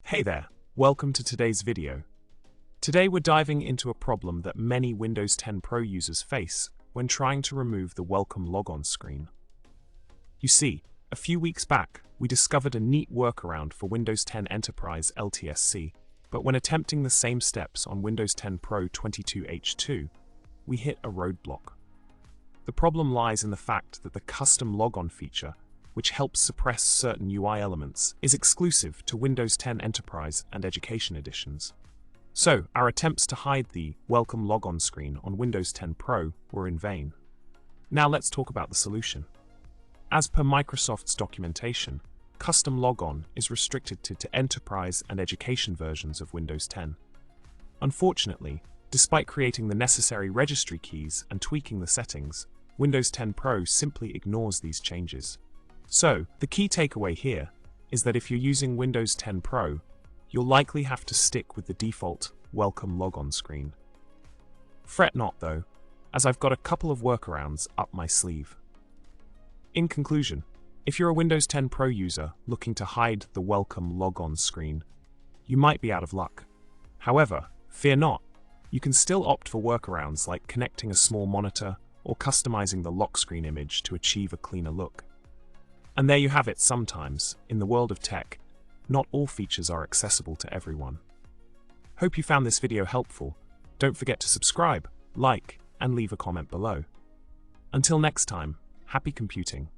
Hey there, welcome to today's video. Today we're diving into a problem that many Windows 10 Pro users face when trying to remove the Welcome Logon screen. You see, a few weeks back, we discovered a neat workaround for Windows 10 Enterprise LTSC, but when attempting the same steps on Windows 10 Pro 22H2, we hit a roadblock. The problem lies in the fact that the custom logon feature, which helps suppress certain UI elements, is exclusive to Windows 10 Enterprise and Education editions. So, our attempts to hide the Welcome Logon screen on Windows 10 Pro were in vain. Now let's talk about the solution. As per Microsoft's documentation, custom logon is restricted to Enterprise and Education versions of Windows 10. Unfortunately, despite creating the necessary registry keys and tweaking the settings, Windows 10 Pro simply ignores these changes. So, the key takeaway here is that if you're using Windows 10 Pro, you'll likely have to stick with the default Welcome Logon screen. Fret not though, as I've got a couple of workarounds up my sleeve. In conclusion, if you're a Windows 10 Pro user looking to hide the Welcome Logon screen, you might be out of luck. However, fear not, you can still opt for workarounds like connecting a small monitor or customizing the lock screen image to achieve a cleaner look. And there you have it. Sometimes, in the world of tech, not all features are accessible to everyone. Hope you found this video helpful. Don't forget to subscribe, like, and leave a comment below. Until next time, happy computing.